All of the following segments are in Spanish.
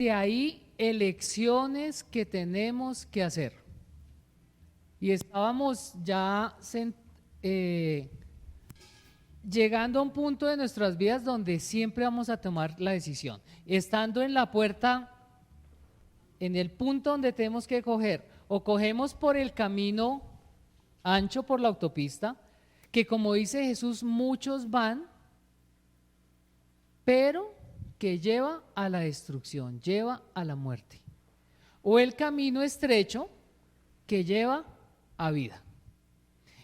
De ahí elecciones que tenemos que hacer. Y estábamos ya llegando a un punto de nuestras vidas donde siempre vamos a tomar la decisión. Estando en la puerta, en el punto donde tenemos que coger, o cogemos por el camino ancho, por la autopista, que como dice Jesús, muchos van, pero que lleva a la destrucción, lleva a la muerte. O el camino estrecho que lleva a vida.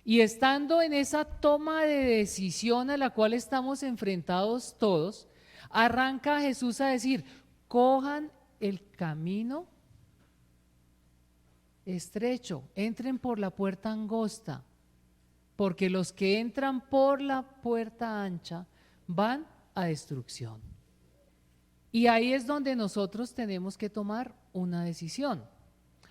Y estando en esa toma de decisión a la cual estamos enfrentados todos, arranca Jesús a decir, cojan el camino estrecho, entren por la puerta angosta, porque los que entran por la puerta ancha van a destrucción. Y ahí es donde nosotros tenemos que tomar una decisión.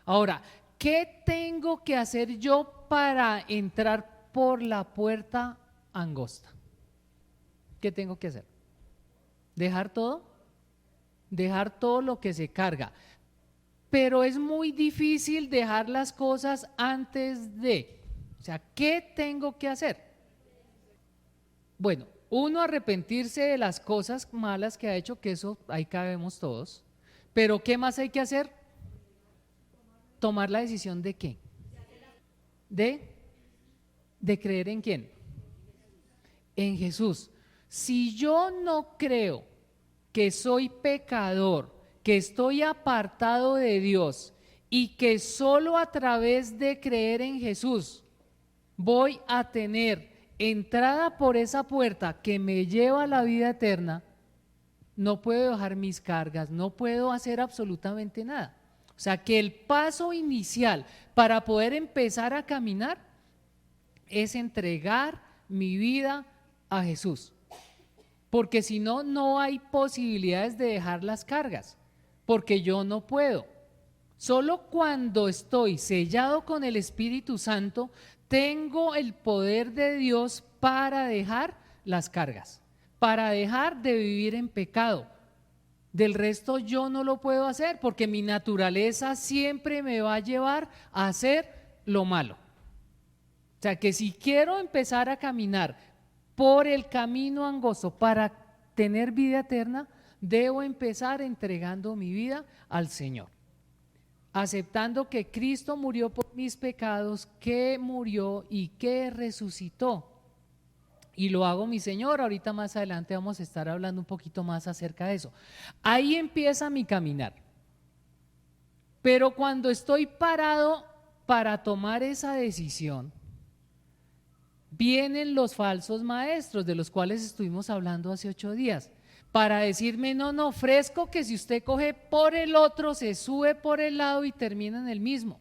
Ahora, ¿qué tengo que hacer yo para entrar por la puerta angosta? ¿Qué tengo que hacer? ¿Dejar todo? Dejar todo lo que se carga. Pero es muy difícil dejar las cosas antes de. O sea, ¿qué tengo que hacer? Bueno, uno, arrepentirse de las cosas malas que ha hecho, que eso ahí cabemos todos. Pero ¿qué más hay que hacer? Tomar la decisión de qué. De creer en quién. En Jesús. Si yo no creo que soy pecador, que estoy apartado de Dios y que solo a través de creer en Jesús voy a tener entrada por esa puerta que me lleva a la vida eterna, no puedo dejar mis cargas, no puedo hacer absolutamente nada. O sea que el paso inicial para poder empezar a caminar es entregar mi vida a Jesús. Porque si no, no hay posibilidades de dejar las cargas, porque yo no puedo. Solo cuando estoy sellado con el Espíritu Santo, tengo el poder de Dios para dejar las cargas, para dejar de vivir en pecado. Del resto yo no lo puedo hacer porque mi naturaleza siempre me va a llevar a hacer lo malo. O sea que si quiero empezar a caminar por el camino angosto para tener vida eterna, debo empezar entregando mi vida al Señor, aceptando que Cristo murió por mis pecados, que murió y que resucitó. Y lo hago mi Señor. Ahorita más adelante vamos a estar hablando un poquito más acerca de eso. Ahí empieza mi caminar. Pero cuando estoy parado para tomar esa decisión, vienen los falsos maestros de los cuales estuvimos hablando hace 8 días, para decirme, no, fresco, que si usted coge por el otro, se sube por el lado y termina en el mismo.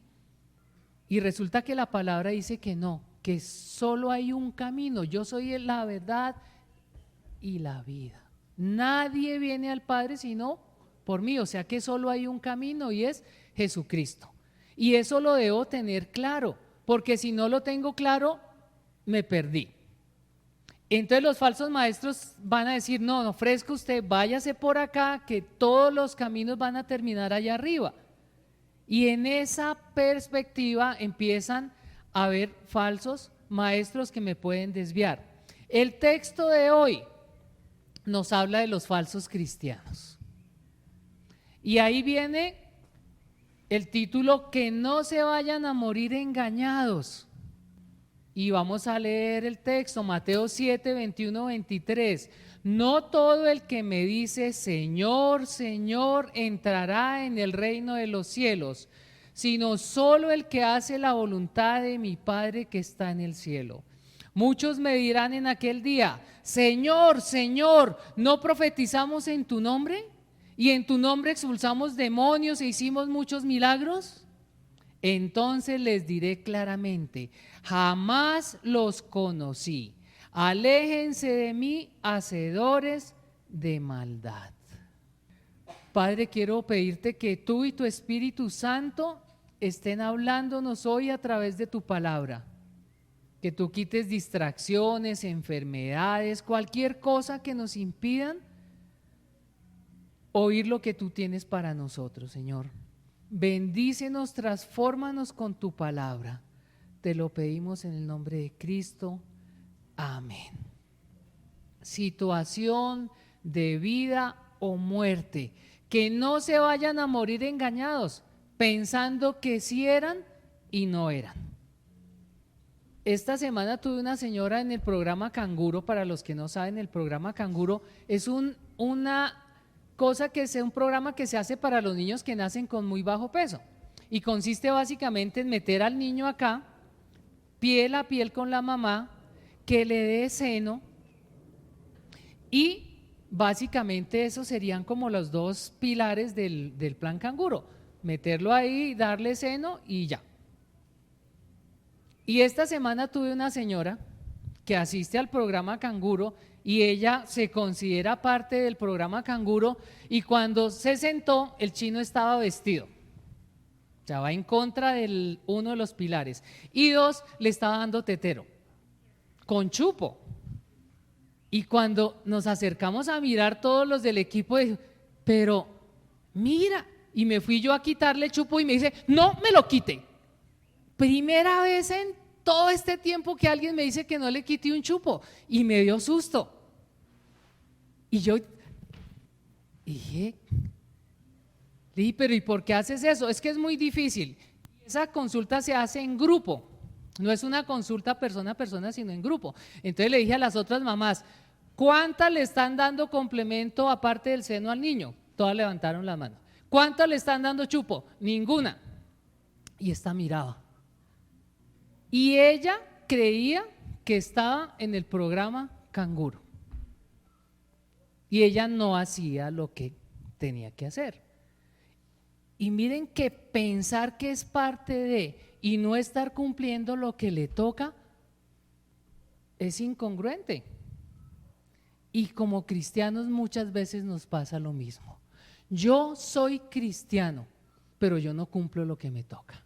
Y resulta que la palabra dice que no, que solo hay un camino, yo soy la verdad y la vida. Nadie viene al Padre sino por mí, o sea que solo hay un camino y es Jesucristo. Y eso lo debo tener claro, porque si no lo tengo claro, me perdí. Entonces los falsos maestros van a decir, no, ofrezca usted, váyase por acá, que todos los caminos van a terminar allá arriba. Y en esa perspectiva empiezan a haber falsos maestros que me pueden desviar. El texto de hoy nos habla de los falsos cristianos. Y ahí viene el título, que no se vayan a morir engañados. Y vamos a leer el texto, Mateo 7, 21, 23. No todo el que me dice Señor, Señor, entrará en el reino de los cielos, sino solo el que hace la voluntad de mi Padre que está en el cielo. Muchos me dirán en aquel día, Señor, Señor, ¿no profetizamos en tu nombre? ¿Y en tu nombre expulsamos demonios e hicimos muchos milagros? Entonces les diré claramente, jamás los conocí. Aléjense de mí, hacedores de maldad. Padre, quiero pedirte que tú y tu Espíritu Santo estén hablándonos hoy a través de tu palabra. Que tú quites distracciones, enfermedades, cualquier cosa que nos impidan oír lo que tú tienes para nosotros, Señor. Bendícenos, transfórmanos con tu palabra. Te lo pedimos en el nombre de Cristo. Amén. Situación de vida o muerte. Que no se vayan a morir engañados, pensando que sí eran y no eran. Esta semana tuve una señora en el programa Canguro. Para los que no saben, el programa Canguro es una cosa que es un programa que se hace para los niños que nacen con muy bajo peso y consiste básicamente en meter al niño acá, piel a piel con la mamá, que le dé seno, y básicamente esos serían como los dos pilares del plan Canguro: meterlo ahí, darle seno y ya. Y esta semana tuve una señora que asiste al programa Canguro y ella se considera parte del programa Canguro, y cuando se sentó el chino estaba vestido. O sea, va en contra de uno de los pilares. Y dos, le estaba dando tetero con chupo. Y cuando nos acercamos a mirar todos los del equipo, dijo, pero mira, y me fui yo a quitarle chupo y me dice, no me lo quite. Primera vez en todo este tiempo que alguien me dice que no le quite un chupo, y me dio susto. Y yo dije, pero ¿y por qué haces eso? Es que es muy difícil. Esa consulta se hace en grupo, no es una consulta persona a persona, sino en grupo. Entonces le dije a las otras mamás, ¿cuántas le están dando complemento aparte del seno al niño? Todas levantaron la mano. ¿Cuántas le están dando chupo? Ninguna. Y esta miraba. Y ella creía que estaba en el programa Canguro. Y ella no hacía lo que tenía que hacer. Y miren que pensar que es parte de y no estar cumpliendo lo que le toca es incongruente. Y como cristianos muchas veces nos pasa lo mismo. Yo soy cristiano, pero yo no cumplo lo que me toca.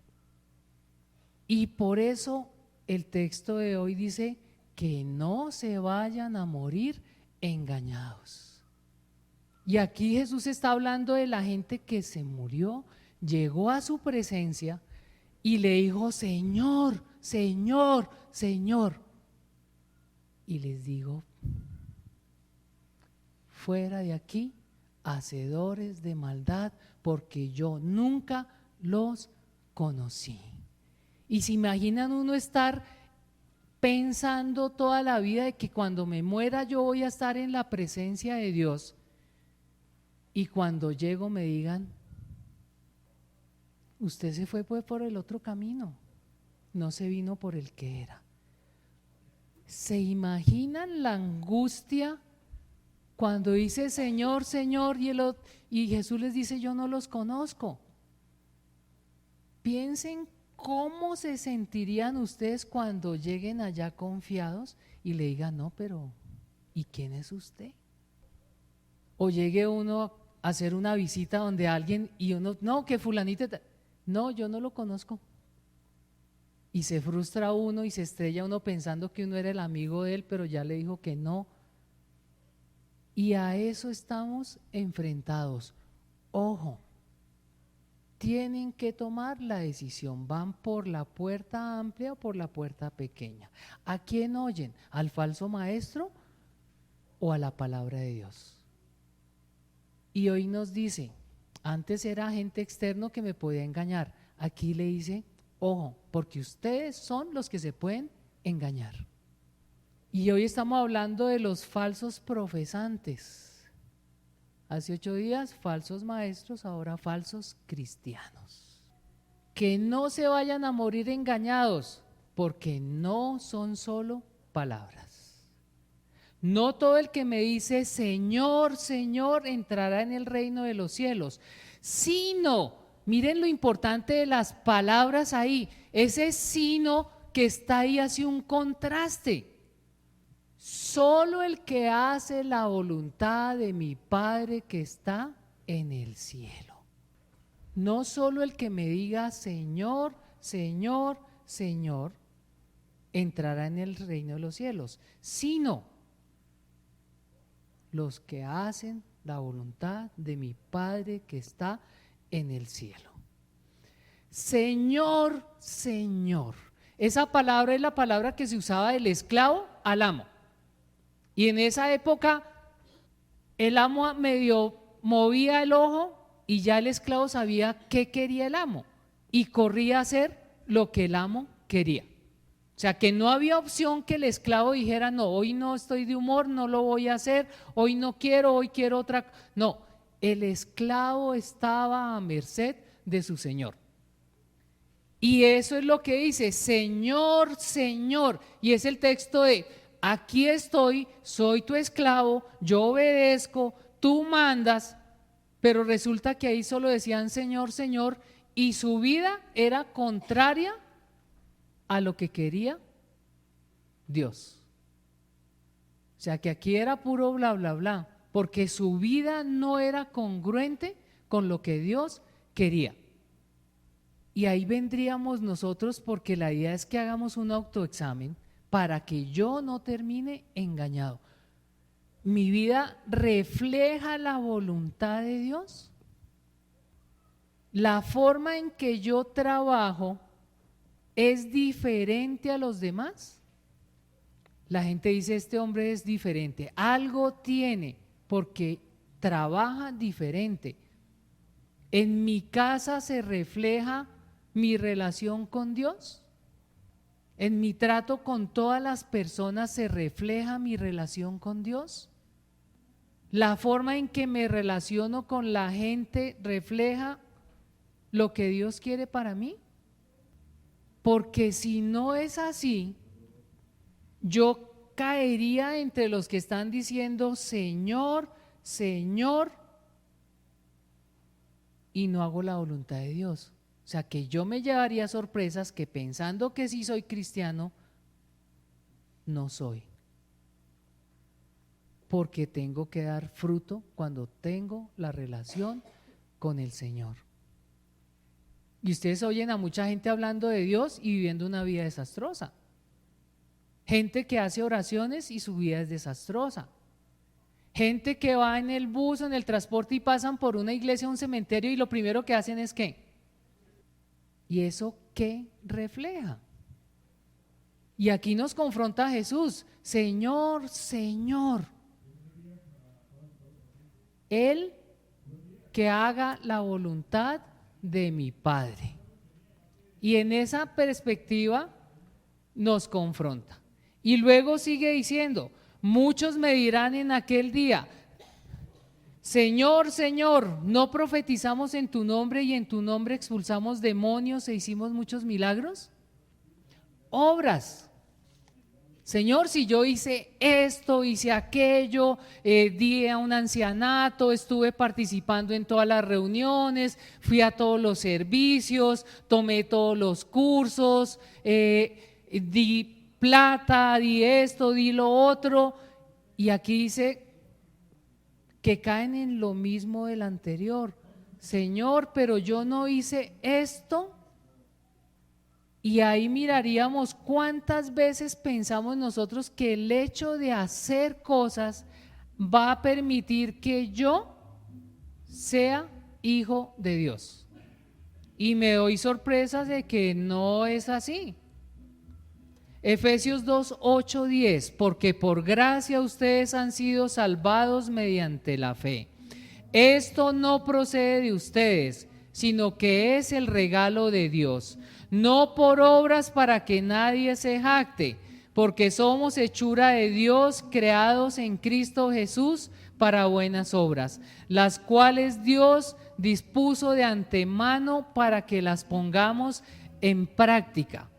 Y por eso el texto de hoy dice que no se vayan a morir engañados. Y aquí Jesús está hablando de la gente que se murió, llegó a su presencia y le dijo, Señor, Señor, Señor. Y les digo, fuera de aquí, hacedores de maldad, porque yo nunca los conocí. Y se imaginan uno estar pensando toda la vida de que cuando me muera yo voy a estar en la presencia de Dios, y cuando llego me digan, usted se fue pues por el otro camino, no se vino por el que era. ¿Se imaginan la angustia cuando dice Señor, Señor, y Jesús les dice yo no los conozco? Piensen cómo se sentirían ustedes cuando lleguen allá confiados y le digan, no, pero ¿y quién es usted? O llegue uno a hacer una visita donde alguien y uno, no, que fulanito, no, yo no lo conozco. Y se frustra uno y se estrella uno pensando que uno era el amigo de él, pero ya le dijo que no. Y a eso estamos enfrentados. Ojo, tienen que tomar la decisión, ¿van por la puerta amplia o por la puerta pequeña? ¿A quién oyen? ¿Al falso maestro o a la palabra de Dios? Y hoy nos dice, antes era agente externo que me podía engañar, aquí le dice, ojo, porque ustedes son los que se pueden engañar. Y hoy estamos hablando de los falsos profesantes. Hace 8 días, falsos maestros, ahora falsos cristianos. Que no se vayan a morir engañados, porque no son solo palabras. No todo el que me dice Señor, Señor entrará en el reino de los cielos, sino, miren lo importante de las palabras ahí, ese sino que está ahí hace un contraste. Solo el que hace la voluntad de mi Padre que está en el cielo. No solo el que me diga Señor, Señor, Señor entrará en el reino de los cielos, sino los que hacen la voluntad de mi Padre que está en el cielo. Señor, Señor. Esa palabra es la palabra que se usaba del esclavo al amo. Y en esa época el amo medio movía el ojo y ya el esclavo sabía qué quería el amo y corría a hacer lo que el amo quería. O sea que no había opción que el esclavo dijera, no, hoy no estoy de humor, no lo voy a hacer, hoy no quiero, hoy quiero otra. No, el esclavo estaba a merced de su señor. Y eso es lo que dice, Señor, Señor. Y es el texto de, aquí estoy, soy tu esclavo, yo obedezco, tú mandas. Pero resulta que ahí solo decían Señor, Señor, y su vida era contraria a lo que quería Dios. O sea que aquí era puro bla, bla, bla, porque su vida no era congruente con lo que Dios quería. Y ahí vendríamos nosotros, porque la idea es que hagamos un autoexamen para que yo no termine engañado. ¿Mi vida refleja la voluntad de Dios? ¿La forma en que yo trabajo es diferente a los demás? La gente dice, este hombre es diferente, algo tiene porque trabaja diferente. ¿En mi casa se refleja mi relación con Dios? ¿En mi trato con todas las personas se refleja mi relación con Dios? ¿La forma en que me relaciono con la gente refleja lo que Dios quiere para mí? Porque si no es así, yo caería entre los que están diciendo Señor, Señor, y no hago la voluntad de Dios. O sea que yo me llevaría sorpresas que pensando que sí soy cristiano, no soy. Porque tengo que dar fruto cuando tengo la relación con el Señor. Y ustedes oyen a mucha gente hablando de Dios y viviendo una vida desastrosa. Gente que hace oraciones y su vida es desastrosa. Gente que va en el bus, en el transporte y pasan por una iglesia o un cementerio y lo primero que hacen es ¿qué? ¿Y eso qué refleja? Y aquí nos confronta Jesús, Señor, Señor, Él que haga la voluntad de mi Padre. Y en esa perspectiva nos confronta. Y luego sigue diciendo, muchos me dirán en aquel día, Señor, Señor, ¿no profetizamos en tu nombre y en tu nombre expulsamos demonios e hicimos muchos milagros? Obras. Señor, si yo hice esto, hice aquello, di a un ancianato, estuve participando en todas las reuniones, fui a todos los servicios, tomé todos los cursos, di plata, di esto, di lo otro, y aquí dice que caen en lo mismo del anterior. Señor, pero yo no hice esto. Y ahí miraríamos cuántas veces pensamos nosotros que el hecho de hacer cosas va a permitir que yo sea hijo de Dios. Y me doy sorpresas de que no es así. Efesios 2, 8, 10, porque por gracia ustedes han sido salvados mediante la fe. Esto no procede de ustedes, sino que es el regalo de Dios, no por obras para que nadie se jacte, porque somos hechura de Dios, creados en Cristo Jesús para buenas obras, las cuales Dios dispuso de antemano para que las pongamos en práctica.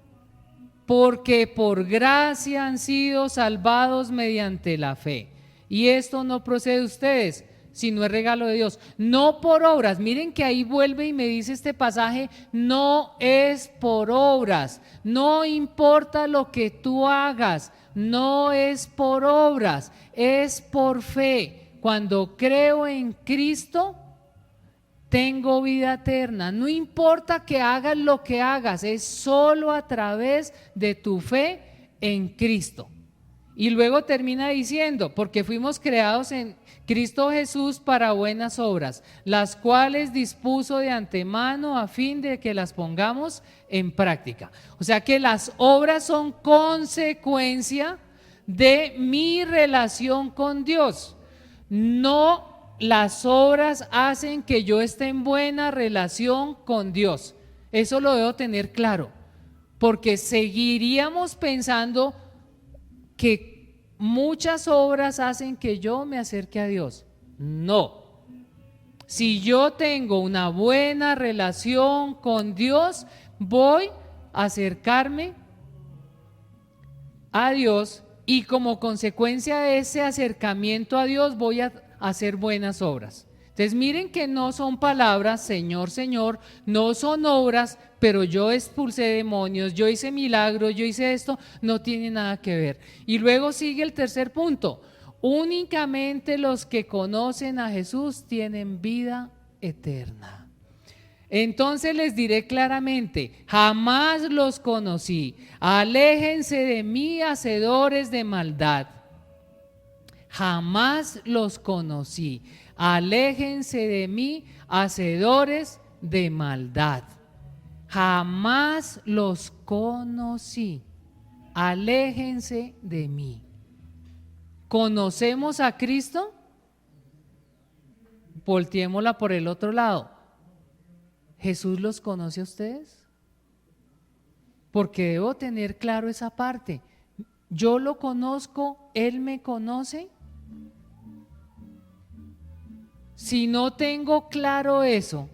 Porque por gracia han sido salvados mediante la fe. Y esto no procede de ustedes, sino es regalo de Dios, no por obras. Miren que ahí vuelve y me dice este pasaje, no es por obras, no importa lo que tú hagas, no es por obras, es por fe. Cuando creo en Cristo, tengo vida eterna. No importa que hagas lo que hagas, es solo a través de tu fe en Cristo. Y luego termina diciendo, porque fuimos creados en Cristo Jesús para buenas obras, las cuales dispuso de antemano a fin de que las pongamos en práctica. O sea que las obras son consecuencia de mi relación con Dios. No, las obras hacen que yo esté en buena relación con Dios. Eso lo debo tener claro, porque seguiríamos pensando que muchas obras hacen que yo me acerque a Dios. No. Si yo tengo una buena relación con Dios, voy a acercarme a Dios y como consecuencia de ese acercamiento a Dios voy a hacer buenas obras. Entonces miren que no son palabras, Señor, Señor, no son obras, pero yo expulsé demonios, yo hice milagros, yo hice esto, no tiene nada que ver. Y luego sigue el tercer punto, únicamente los que conocen a Jesús tienen vida eterna. Entonces les diré claramente, jamás los conocí, aléjense de mí, hacedores de maldad. Jamás los conocí, aléjense de mí, hacedores de maldad. Jamás los conocí, aléjense de mí. ¿Conocemos a Cristo? Volteémosla por el otro lado. ¿Jesús los conoce a ustedes? Porque debo tener claro esa parte. Yo lo conozco, Él me conoce. Si no tengo claro eso,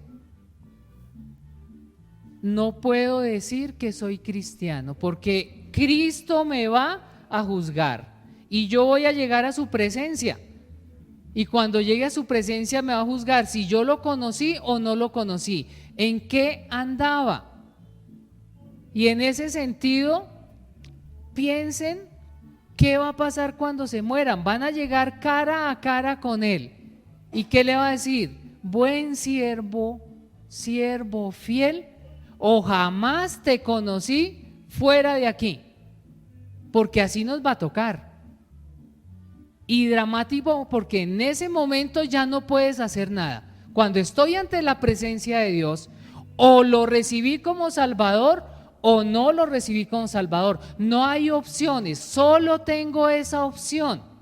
no puedo decir que soy cristiano, porque Cristo me va a juzgar y yo voy a llegar a su presencia. Y cuando llegue a su presencia me va a juzgar si yo lo conocí o no lo conocí, en qué andaba. Y en ese sentido, piensen qué va a pasar cuando se mueran. Van a llegar cara a cara con Él. ¿Y qué le va a decir? Buen siervo, siervo fiel, o jamás te conocí, fuera de aquí. Porque así nos va a tocar. Y dramático porque en ese momento ya no puedes hacer nada. Cuando estoy ante la presencia de Dios, o lo recibí como Salvador o no lo recibí como Salvador. No hay opciones, solo tengo esa opción.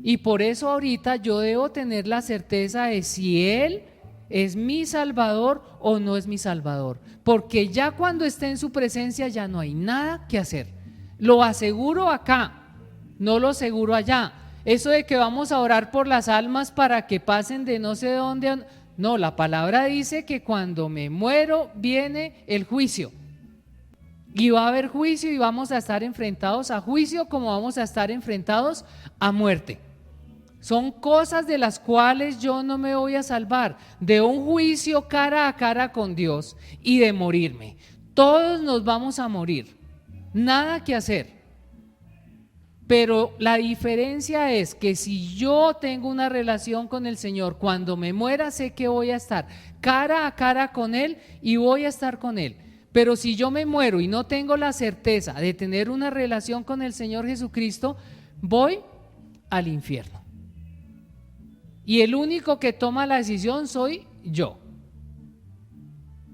Y por eso ahorita yo debo tener la certeza de si Él es mi Salvador o no es mi Salvador. Porque ya cuando esté en su presencia ya no hay nada que hacer. Lo aseguro acá, no lo aseguro allá. Eso de que vamos a orar por las almas para que pasen de no sé dónde. No, la palabra dice que cuando me muero viene el juicio. Y va a haber juicio y vamos a estar enfrentados a juicio como vamos a estar enfrentados a muerte. Son cosas de las cuales yo no me voy a salvar, de un juicio cara a cara con Dios y de morirme. Todos nos vamos a morir, nada que hacer. Pero la diferencia es que si yo tengo una relación con el Señor, cuando me muera sé que voy a estar cara a cara con Él y voy a estar con Él. Pero si yo me muero y no tengo la certeza de tener una relación con el Señor Jesucristo, voy al infierno. Y el único que toma la decisión soy yo.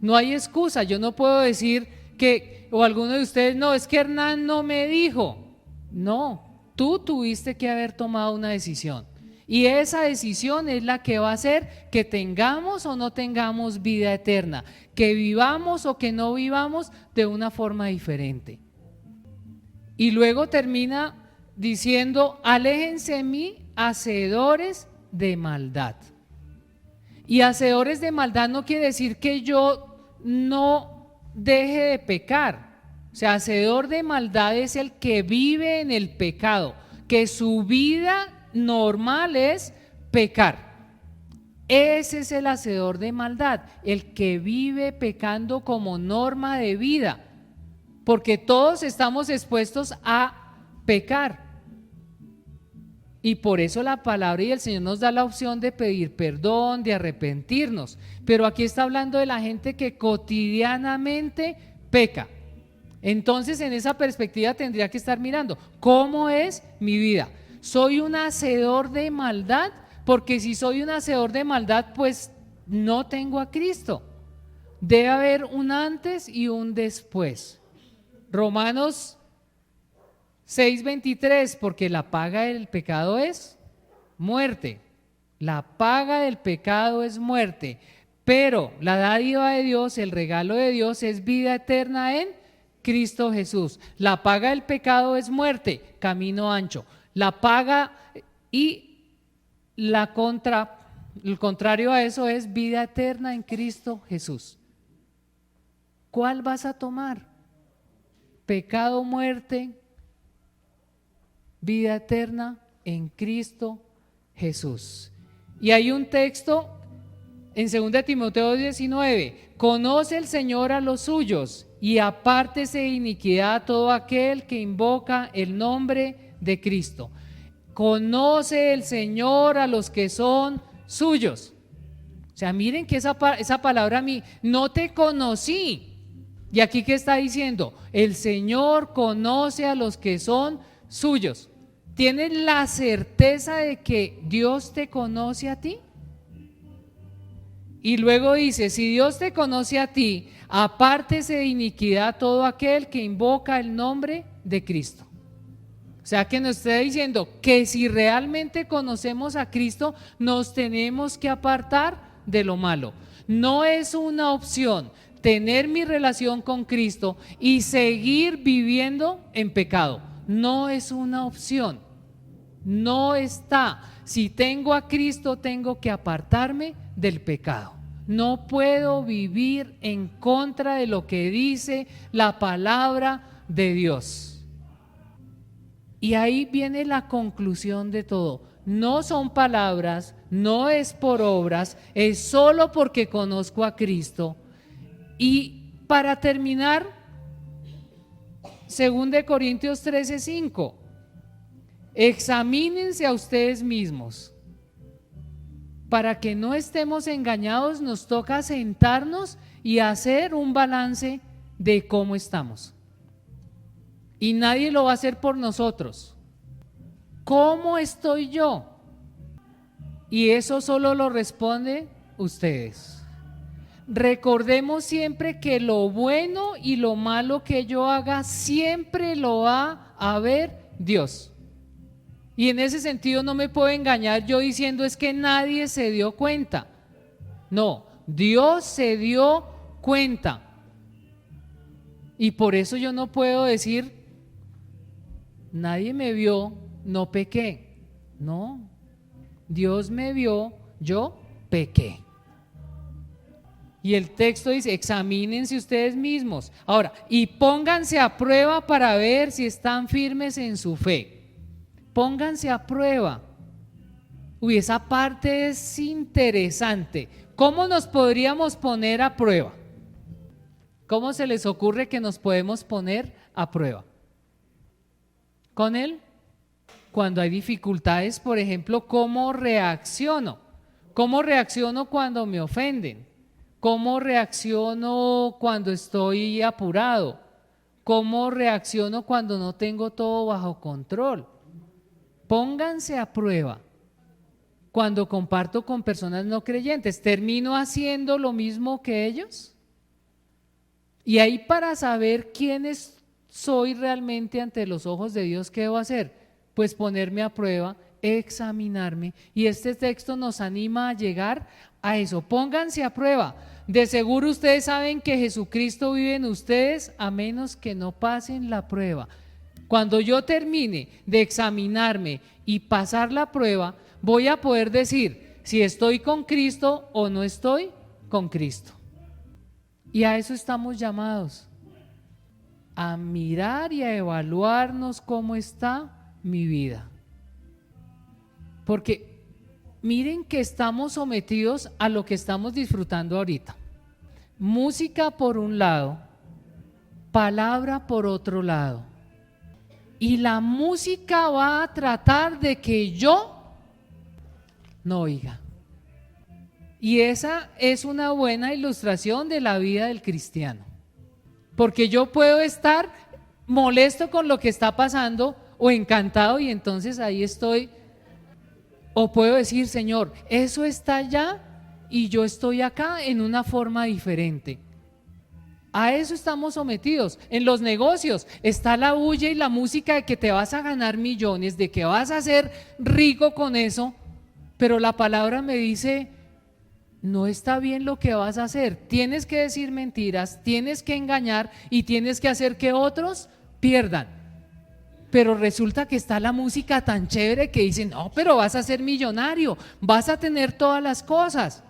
No hay excusa, yo no puedo decir que, o alguno de ustedes, no, es que Hernán no me dijo. No, tú tuviste que haber tomado una decisión. Y esa decisión es la que va a hacer que tengamos o no tengamos vida eterna, que vivamos o que no vivamos de una forma diferente. Y luego termina diciendo, aléjense de mí, hacedores de maldad. Y hacedores de maldad no quiere decir que yo no deje de pecar. O sea, hacedor de maldad es el que vive en el pecado, que su vida normal es pecar. Ese es el hacedor de maldad, el que vive pecando como norma de vida, porque todos estamos expuestos a pecar. Y por eso la palabra y el Señor nos da la opción de pedir perdón, de arrepentirnos. Pero aquí está hablando de la gente que cotidianamente peca. Entonces, en esa perspectiva tendría que estar mirando, ¿cómo es mi vida? ¿Soy un hacedor de maldad? Porque si soy un hacedor de maldad, pues no tengo a Cristo. Debe haber un antes y un después. Romanos 6:23, porque la paga del pecado es muerte. La paga del pecado es muerte, pero la dádiva de Dios, el regalo de Dios es vida eterna en Cristo Jesús. La paga del pecado es muerte, camino ancho. La paga y el contrario a eso es vida eterna en Cristo Jesús. ¿Cuál vas a tomar? Pecado, muerte, vida eterna en Cristo Jesús. Y hay un texto en 2 Timoteo 19, conoce el Señor a los suyos y apártese de iniquidad todo aquel que invoca el nombre de Cristo. Conoce el Señor a los que son suyos. O sea, miren que esa palabra a mí, no te conocí. Y aquí ¿qué está diciendo? El Señor conoce a los que son suyos. ¿Tienes la certeza de que Dios te conoce a ti? Y luego dice, si Dios te conoce a ti, apártese de iniquidad todo aquel que invoca el nombre de Cristo. O sea que nos está diciendo que si realmente conocemos a Cristo, nos tenemos que apartar de lo malo. No es una opción tener mi relación con Cristo y seguir viviendo en pecado. No es una opción. No está. Si tengo a Cristo, tengo que apartarme del pecado. No puedo vivir en contra de lo que dice la palabra de Dios. Y ahí viene la conclusión de todo. No son palabras, no es por obras, es solo porque conozco a Cristo. Y para terminar, 2 Corintios 13:5, examínense a ustedes mismos. Para que no estemos engañados, nos toca sentarnos y hacer un balance de cómo estamos. Y nadie lo va a hacer por nosotros. ¿Cómo estoy yo? Y eso solo lo responde ustedes. Recordemos siempre que lo bueno y lo malo que yo haga siempre lo va a ver Dios. Y en ese sentido no me puedo engañar yo diciendo es que nadie se dio cuenta. No, Dios se dio cuenta. Y por eso yo no puedo decir, nadie me vio, no pequé. No, Dios me vio, yo pequé. Y el texto dice, examínense ustedes mismos. Ahora, y pónganse a prueba para ver si están firmes en su fe. Pónganse a prueba. Uy, esa parte es interesante. ¿Cómo nos podríamos poner a prueba? ¿Cómo se les ocurre que nos podemos poner a prueba? Con él, cuando hay dificultades, por ejemplo, ¿cómo reacciono? ¿Cómo reacciono cuando me ofenden? ¿Cómo reacciono cuando estoy apurado? ¿Cómo reacciono cuando no tengo todo bajo control? Pónganse a prueba. Cuando comparto con personas no creyentes, ¿termino haciendo lo mismo que ellos? Y ahí para saber quién soy realmente ante los ojos de Dios, ¿qué debo hacer? Pues ponerme a prueba, examinarme. Y este texto nos anima a llegar a eso. Pónganse a prueba. De seguro ustedes saben que Jesucristo vive en ustedes a menos que no pasen la prueba. Cuando yo termine de examinarme y pasar la prueba, voy a poder decir si estoy con Cristo o no estoy con Cristo. Y a eso estamos llamados, a mirar y a evaluarnos cómo está mi vida. Porque miren que estamos sometidos a lo que estamos disfrutando ahorita. Música por un lado, palabra por otro lado. Y la música va a tratar de que yo no oiga. Y esa es una buena ilustración de la vida del cristiano. Porque yo puedo estar molesto con lo que está pasando o encantado y entonces ahí estoy. O puedo decir, Señor, eso está allá y yo estoy acá en una forma diferente. A eso estamos sometidos. En los negocios está la bulla y la música de que te vas a ganar millones, de que vas a ser rico con eso, pero la palabra me dice, no está bien lo que vas a hacer. Tienes que decir mentiras, tienes que engañar y tienes que hacer que otros pierdan. Pero resulta que está la música tan chévere que dice, no, pero vas a ser millonario, vas a tener todas las cosas.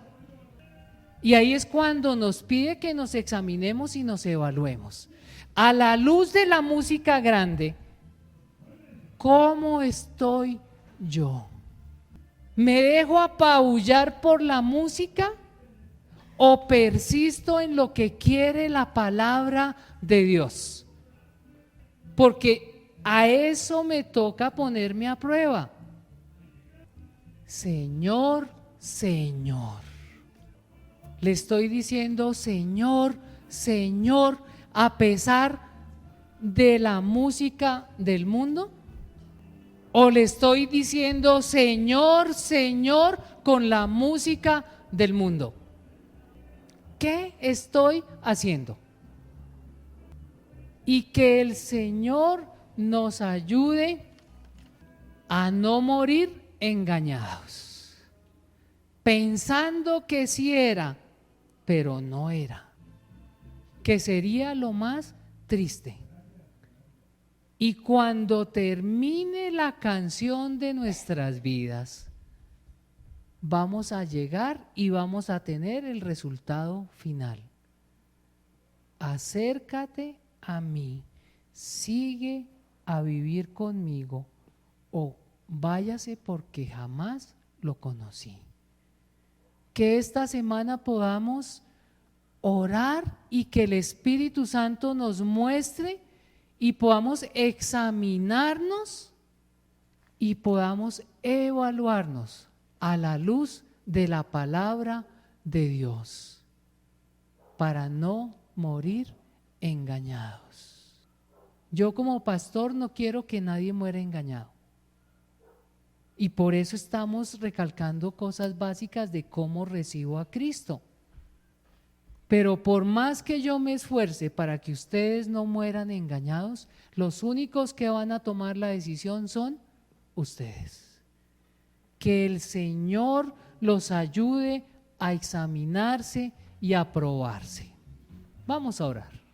Y ahí es cuando nos pide que nos examinemos y nos evaluemos. A la luz de la música grande, ¿cómo estoy yo? ¿Me dejo apabullar por la música o persisto en lo que quiere la palabra de Dios? Porque a eso me toca ponerme a prueba. Señor, Señor. Le estoy diciendo, Señor, Señor, a pesar de la música del mundo. ¿O le estoy diciendo, Señor, Señor, con la música del mundo? ¿Qué estoy haciendo? Y que el Señor nos ayude a no morir engañados, pensando que sí era, pero no era, que sería lo más triste. Y cuando termine la canción de nuestras vidas, vamos a llegar y vamos a tener el resultado final. Acércate a mí, sigue a vivir conmigo o váyase porque jamás lo conocí. Que esta semana podamos orar y que el Espíritu Santo nos muestre y podamos examinarnos y podamos evaluarnos a la luz de la palabra de Dios para no morir engañados. Yo como pastor no quiero que nadie muera engañado. Y por eso estamos recalcando cosas básicas de cómo recibo a Cristo. Pero por más que yo me esfuerce para que ustedes no mueran engañados, los únicos que van a tomar la decisión son ustedes. Que el Señor los ayude a examinarse y a probarse. Vamos a orar.